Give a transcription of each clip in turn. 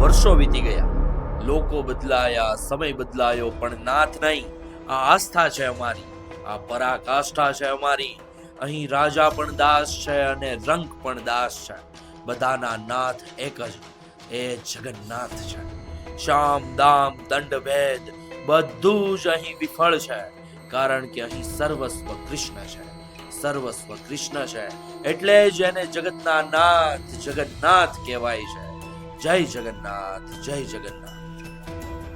વર્ષો વીતી ગયા, લોકો બદલાયા, સમય બદલાયો, પણ નાથ નહીં. આ આસ્થા છે અમારી, આ પરાકાષ્ઠા છે અમારી. અહીં રાજા પણ દાસ છે અને રંગ પણ દાસ છે. બધાના નાથ એક જ, એ જગન્નાથ છે. શામ દામ દંડ ભેદ બધું જ અહીં વિફળ છે, કારણ કે અહીં સર્વસ્વ કૃષ્ણ છે. સર્વસ્વ કૃષ્ણ છે એટલે જ એને જગતના નાથ જગન્નાથ કહેવાય છે. જય જગન્નાથ, જય જગન્નાથ.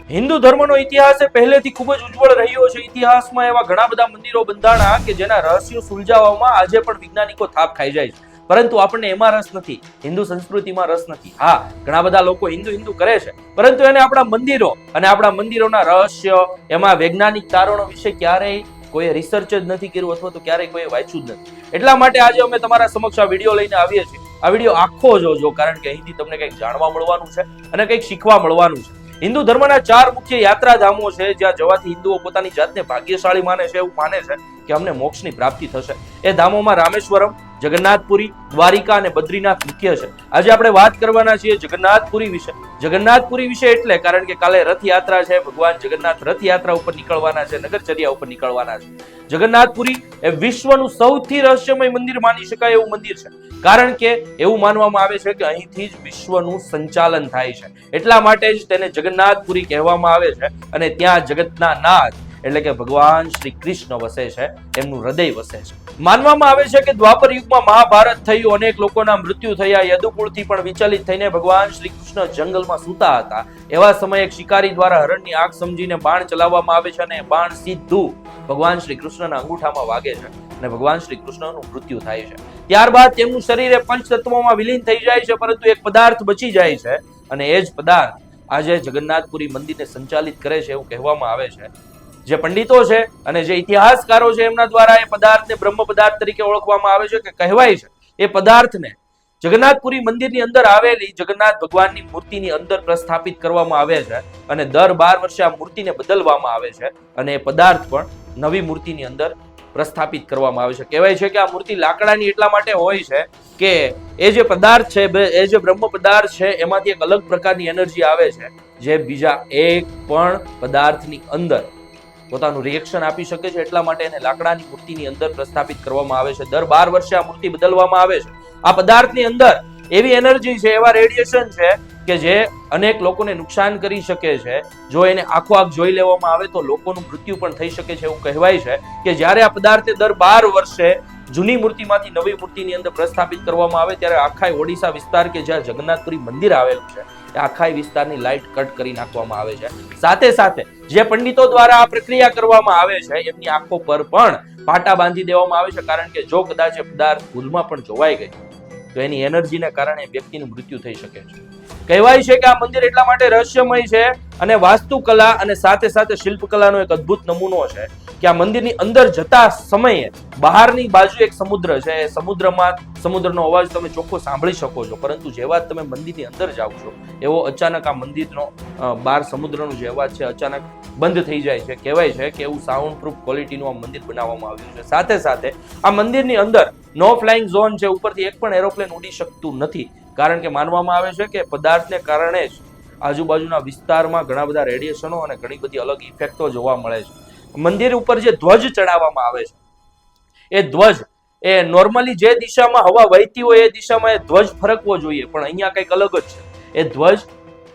હિન્દુ ધર્મનો ઇતિહાસ પહેલેથી ખૂબ જ ઉજ્જવળ રહ્યો છે. ઇતિહાસમાં એવા ઘણા બધા મંદિરો બંધાણા કે જેના રહસ્યો સુલઝાવવામાં આજે પણ વૈજ્ઞાનિકો થાક ખાઈ જાય છે, પરંતુ આપણને એમાં રસ નથી. હિન્દુ સંસ્કૃતિમાં રસ નથી. હા, ઘણા બધા લોકો હિન્દુ કરે છે, પરંતુ એને આપણા મંદિરો અને આપણા મંદિરોના રહસ્ય, એમાં વૈજ્ઞાનિક તારણો વિશે ક્યારેય કોઈ રિસર્ચ જ નથી કર્યું અથવા તો ક્યારેય કોઈ વાંચ્યું જ નથી. એટલા માટે આજે અમે તમારા સમક્ષ આ વિડીયો લઈને આવીએ છીએ. આ વિડીયો આખો જોજો, કારણ કે અહીંથી તમને કંઈક જાણવા મળવાનું છે અને કંઈક શીખવા મળવાનું છે. હિન્દુ ધર્મના 4 મુખ્ય યાત્રાધામો છે જ્યાં જવાથી હિન્દુઓ પોતાની જાતને ભાગ્યશાળી માને છે, એવું માને છે કે અમને મોક્ષની પ્રાપ્તિ થશે. એ ધામોમાં રામેશ્વરમ, જગન્નાથપુરી, દ્વારિકા અને બદ્રીનાથ મુખ્ય છે. આજે આપણે વાત કરવાના છીએ જગન્નાથપુરી વિશે. જગન્નાથપુરી વિશે એટલે કારણ કે કાલે રથયાત્રા છે. ભગવાન જગન્નાથ રથયાત્રા ઉપર નીકળવાના છે, નગરચર્યા ઉપર નીકળવાના છે. જગન્નાથપુરી એ વિશ્વનું સૌથી રહસ્યમય મંદિર માની શકાય એવું મંદિર છે, કારણ કે એવું માનવામાં આવે છે કે અહીંથી જ વિશ્વનું સંચાલન થાય છે. એટલા માટે જ તેને જગન્નાથપુરી કહેવામાં આવે છે. અને ત્યાં જગતના નાથ એટલે કે ભગવાન શ્રી કૃષ્ણ વસે છે, એમનું હૃદય વસે છે. માનવામાં આવે છે કે દ્વાપર યુગમાં મહાભારત થયું, અનેક લોકોના મૃત્યુ થયા, યદુકુળથી પણ વિચલિત થઈને ભગવાન શ્રી કૃષ્ણ જંગલમાં સૂતા હતા. એવા સમયે એક શિકારી દ્વારા હરણની આંખ સમજીને બાણ ચલાવવામાં આવે છે અને બાણ સીધું ભગવાન શ્રી કૃષ્ણના અંગૂઠામાં વાગે છે અને ભગવાન શ્રી કૃષ્ણનું મૃત્યુ થાય છે. ત્યારબાદ તેમનું શરીર પંચ તત્વોમાં વિલીન થઈ જાય છે, પરંતુ એક પદાર્થ બચી જાય છે અને એ જ પદાર્થ આજે જગન્નાથપુરી મંદિરને સંચાલિત કરે છે એવું કહેવામાં આવે છે. જે પંડિતો છે અને જે ઇતિહાસકારો છે એમના દ્વારા એ પદાર્થને બ્રહ્મ પદાર્થ તરીકે ઓળખવામાં આવે છે કે કહેવાય છે એ પદાર્થને જગન્નાથપુરી મંદિરની અંદર આવેલી જગન્નાથ ભગવાનની મૂર્તિની અંદર પ્રસ્થાપિત કરવામાં આવે છે અને દર 12 વર્ષે આ મૂર્તિને બદલવામાં આવે છે અને એ પદાર્થ પણ નવી મૂર્તિની અંદર પ્રસ્થાપિત કરવામાં આવે છે. કહેવાય છે કે આ મૂર્તિ લાકડાની એટલા માટે હોય છે કે એ જે પદાર્થ છે, એ જે બ્રહ્મ પદાર્થ છે, એમાંથી એક અલગ પ્રકારની એનર્જી આવે છે જે બીજા એક પણ પદાર્થની અંદર પોતાનું રિએક્શન આપી શકે છે. એટલા માટે એને લાકડાની મૂર્તિની અંદર પ્રસ્થાપિત કરવામાં આવે છે. દર 12 વર્ષે આ મૂર્તિ બદલવામાં આવે છે. આ પદાર્થની અંદર એવી એનર્જી છે, એવા રેડિયેશન છે કે જે અનેક લોકોને નુકસાન કરી શકે છે. જો એને આખો આખ જોઈ લેવામાં આવે તો લોકોનું મૃત્યુ પણ થઈ શકે છે. એવું કહેવાય છે કે જ્યારે આ પદાર્થે દર 12 વર્ષે જૂની મૂર્તિમાંથી નવી મૂર્તિની અંદર પ્રસ્થાપિત કરવામાં આવે ત્યારે આખા ઓડિશા વિસ્તાર કે જ્યાં જગન્નાથપુરી મંદિર આવેલું છે એ આખા વિસ્તારની લાઇટ કટ કરી નાખવામાં આવે છે. સાથે સાથે જે પંડિતો દ્વારા આ પ્રક્રિયા કરવામાં આવે છે એમની આંખો પર પણ પાટા બાંધી દેવામાં આવે છે, કારણ કે જો કદાચ એ પદાર્થ ભૂલમાં પણ જોવાઈ ગઈ તો એની એનર્જીને કારણે વ્યક્તિનું મૃત્યુ થઈ શકે છે. કહેવાય છે કે આ મંદિર એટલા માટે રહસ્યમય છે અને વાસ્તુકલા અને સાથે સાથે શિલ્પકલાનો એક અદ્ભુત નમૂનો છે કે આ મંદિરની અંદર જતા સમયે બહારની બાજુ એક સમુદ્ર છે. એ સમુદ્રનો અવાજ તમે ચોખ્ખો સાંભળી શકો છો, પરંતુ જેવા તમે મંદિરની અંદર જાઓ છો એવો અચાનક આ મંદિરનો બહાર સમુદ્રનો જે અવાજ છે અચાનક બંધ થઈ જાય છે. કહેવાય છે કે એવું સાઉન્ડ પ્રૂફ ક્વોલિટીનું આ મંદિર બનાવવામાં આવ્યું છે. સાથે સાથે આ મંદિરની અંદર નો ફ્લાઇંગ ઝોન છે, ઉપરથી એક પણ એરોપ્લેન ઉડી શકતું નથી, કારણ કે માનવામાં આવે છે કે પદાર્થને કારણે જ આજુબાજુના વિસ્તારમાં ઘણા બધા રેડિયેશનો અને ઘણી બધી અલગ ઇફેક્ટો જોવા મળે છે. મંદિર ઉપર જે ધ્વજ ચડાવવામાં આવે છે એ ધ્વજ એ નોર્મલી જે દિશામાં હવા વહેતી હોય એ દિશામાં એ ધ્વજ ફરકવો જોઈએ, પણ અહીંયા કંઈક અલગ જ છે. એ ધ્વજ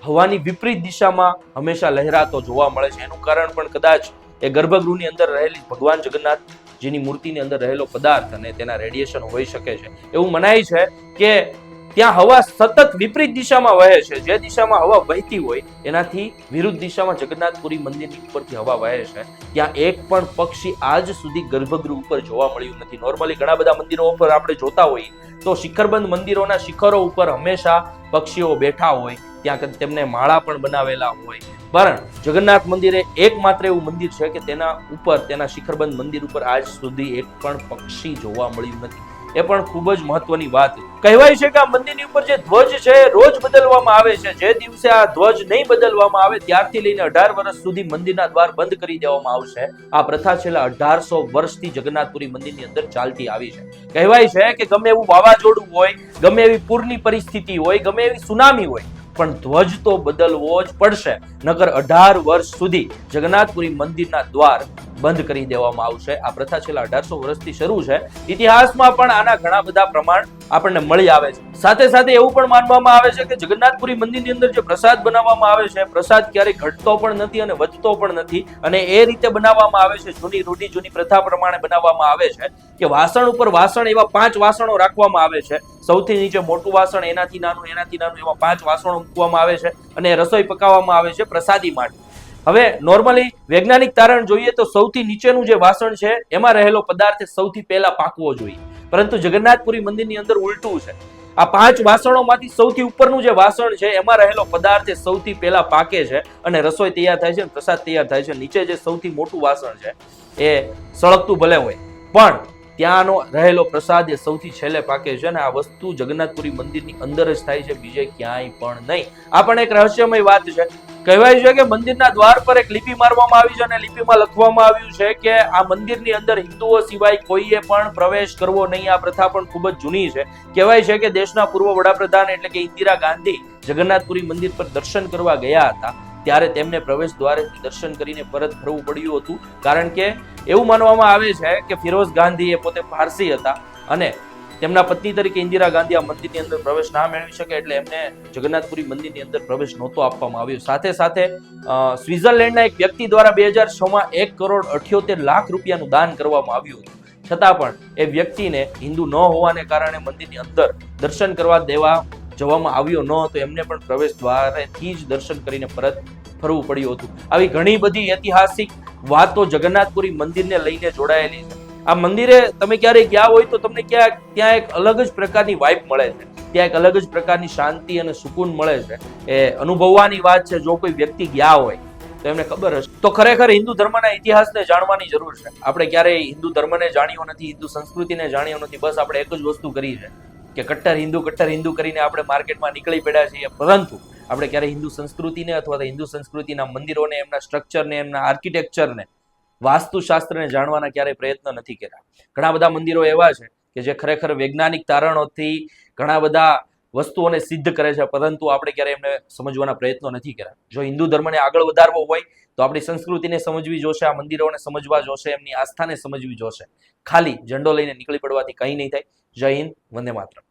હવાની વિપરીત દિશામાં હંમેશા લહેરાતો જોવા મળે છે. એનું કારણ પણ કદાચ એ ગર્ભગૃહની અંદર રહેલી ભગવાન જગન્નાથજીની મૂર્તિની અંદર રહેલો પદાર્થ અને તેના રેડિયેશન હોઈ શકે છે. એવું મનાય છે કે ત્યાં હવા સતત વિપરીત દિશામાં વહે છે. જે દિશામાં હવા વહેતી હોય એનાથી વિરુદ્ધ દિશામાં જગન્નાથપુરી મંદિરની ઉપરથી હવા વહે છે. ત્યાં એક પણ પક્ષી આજ સુધી ગર્ભગૃહ ઉપર જોવા મળ્યું નથી. નોર્મલી ઘણા બધા મંદિરો ઉપર આપણે જોતા હોઈએ તો શિખરબંધ મંદિરોના શિખરો ઉપર હંમેશા પક્ષીઓ બેઠા હોય, ત્યાં તેમને માળા પણ બનાવેલા હોય, પણ જગન્નાથ મંદિરે એકમાત્ર એવું મંદિર છે કે તેના ઉપર, તેના શિખરબંધ મંદિર ઉપર આજ સુધી એક પણ પક્ષી જોવા મળ્યું નથી. એ પણ ખૂબ જ મહત્વની વાત. કહેવાય છે કે આ મંદિરની ઉપર જે ધ્વજ છે રોજ બદલવામાં આવે છે. જે દિવસે આ ધ્વજ નહીં બદલવામાં આવે ત્યારથી લઈને 18 વર્ષ સુધી મંદિરના દ્વાર બંધ કરી દેવામાં આવશે. આ પ્રથા છેલ્લા 1800 વર્ષથી જગન્નાથપુરી મંદિરની અંદર ચાલતી આવી છે. કહેવાય છે કે ગમે એવું વાવાઝોડું હોય, ગમે એવી પૂરની પરિસ્થિતિ હોય, ગમે એવી સુનામી હોય, પણ ધ્વજ તો બદલવો જ પડશે, નકર 18 વર્ષ સુધી જગન્નાથપુરી મંદિરના દ્વાર બંધ કરી દેવામાં આવશે. આ પ્રથા છેલ્લા 1800 વર્ષથી શરૂ છે. ઇતિહાસમાં પણ આના ઘણા બધા પ્રમાણ આપણને મળી આવે છે. સાથે સાથે એવું પણ માનવામાં આવે છે કે જગન્નાથપુરી મંદિરની અંદર જે પ્રસાદ બનાવવામાં આવે છે, પ્રસાદ ક્યારેય ઘટતો પણ નથી અને વધતો પણ નથી, અને એ રીતે બનાવવામાં આવે છે. જૂની રૂઢી, જૂની પ્રથા પ્રમાણે બનાવવામાં આવે છે કે વાસણ ઉપર વાસણ, એવા 5 વાસણો રાખવામાં આવે છે. સૌથી નીચે મોટું વાસણ, એનાથી નાનું, એનાથી નાનું, એવા 5 વાસણો મૂકવામાં આવે છે અને રસોઈ પકાવવામાં આવે છે પ્રસાદી માટે. હવે નોર્મલી વૈજ્ઞાનિક તારણ જોઈએ તો સૌથી નીચેનું જે વાસણ છે એમાં રહેલો પદાર્થ સૌથી પહેલા પાકવો જોઈએ, પરંતુ જગન્નાથપુરી મંદિરની અંદર ઉલટું છે. આ 5 વાસણોમાંથી સૌથી ઉપરનું જે વાસણ છે એમાં રહેલો પદાર્થ સૌથી પહેલા પાકે છે અને રસોઈ તૈયાર થાય છે અને પ્રસાદ તૈયાર થાય છે. નીચે જે સૌથી મોટું વાસણ છે એ સળગતું ભલે હોય, પણ ત્યાંનો રહેલો પ્રસાદ એ સૌથી છેલ્લે પાકે છે અને આ વસ્તુ જગન્નાથપુરી મંદિરની અંદર જ થાય છે, બીજે ક્યાંય પણ નહીં. આ પણ એક રહસ્યમય વાત છે. કહેવાય છે કે મંદિરના દ્વાર પર એક લિપિ મારવામાં આવી છે અને લિપિમાં લખવામાં આવ્યું છે કે આ મંદિરની અંદર હિન્દુઓ સિવાય કોઈએ પણ પ્રવેશ કરવો નહીં. આ પ્રથા પણ ખૂબ જ જૂની છે. કહેવાય છે કે દેશના પૂર્વ વડાપ્રધાન એટલે કે ઇન્દિરા ગાંધી જગન્નાથપુરી મંદિર પર દર્શન કરવા ગયા હતા, ત્યારે તેમને પ્રવેશ દ્વારેથી દર્શન કરીને પરત ફરવું પડ્યું હતું, કારણ કે એવું માનવામાં આવે છે કે ફિરોઝ ગાંધી એ પોતે પારસી હતા અને તેમના પત્ની તરીકે ઇન્દિરા ગાંધી આ મંદિરની અંદર પ્રવેશ ના મેળવી શકે, એટલે એમને જગન્નાથપુરી મંદિરની અંદર પ્રવેશ નહોતો આપવામાં આવ્યો. સાથે સાથે સ્વિટ્ઝરલેન્ડના એક વ્યક્તિ દ્વારા 2006માં 1,78,00,000 રૂપિયાનું દાન કરવામાં આવ્યું હતું, છતાં પણ એ વ્યક્તિને હિન્દુ ન હોવાને કારણે મંદિરની અંદર દર્શન કરવા દેવા જવામાં આવ્યો ન હતો. એમને પણ પ્રવેશ દ્વારેથી જ દર્શન કરીને પરત ફરવું પડ્યું હતું. આવી ઘણી બધી ઐતિહાસિક વાતો જગન્નાથપુરી મંદિરને લઈને જોડાયેલી છે. આ મંદિરે તમે ક્યારેય ગયા હોય તો તમને ત્યાં એક અલગ જ પ્રકારની વાઇબ મળે છે, ત્યાં એક અલગ જ પ્રકારની શાંતિ અને સુકૂન મળે છે. એ અનુભવવાની વાત છે. જો કોઈ વ્યક્તિ ગયા હોય તો એમને ખબર હશે. તો ખરેખર હિન્દુ ધર્મના ઇતિહાસને જાણવાની જરૂર છે. આપણે ક્યારેય હિન્દુ ધર્મને જાણ્યો નથી, હિન્દુ સંસ્કૃતિને જાણ્યો નથી. બસ આપણે એક જ વસ્તુ કરી છે કે કટ્ટર હિન્દુ કરીને આપણે માર્કેટમાં નીકળી પડ્યા છીએ, પરંતુ આપણે ક્યારેય હિન્દુ સંસ્કૃતિને અથવા તો હિન્દુ સંસ્કૃતિના મંદિરોને, એમના સ્ટ્રક્ચરને, એમના આર્કિટેક્ચરને, વાસ્તુશાસ્ત્રને જાણવાના ક્યારેય પ્રયત્ન નથી કર્યા. ઘણા બધા મંદિરો એવા છે કે જે ખરેખર વૈજ્ઞાનિક તારણોથી ઘણા બધા વસ્તુઓને સિદ્ધ કરે છે, પરંતુ આપણે ક્યારેય એમને સમજવાના પ્રયત્નો નથી કર્યા. જો હિન્દુ ધર્મને આગળ વધારવો હોય તો આપણી સંસ્કૃતિને સમજવી જોશે, આ મંદિરોને સમજવા જોશે, એમની આસ્થાને સમજવી જોશે. ખાલી ઝંડો લઈને નીકળી પડવાથી કંઈ નહીં થાય. જય હિન્દ, વંદે માતરમ.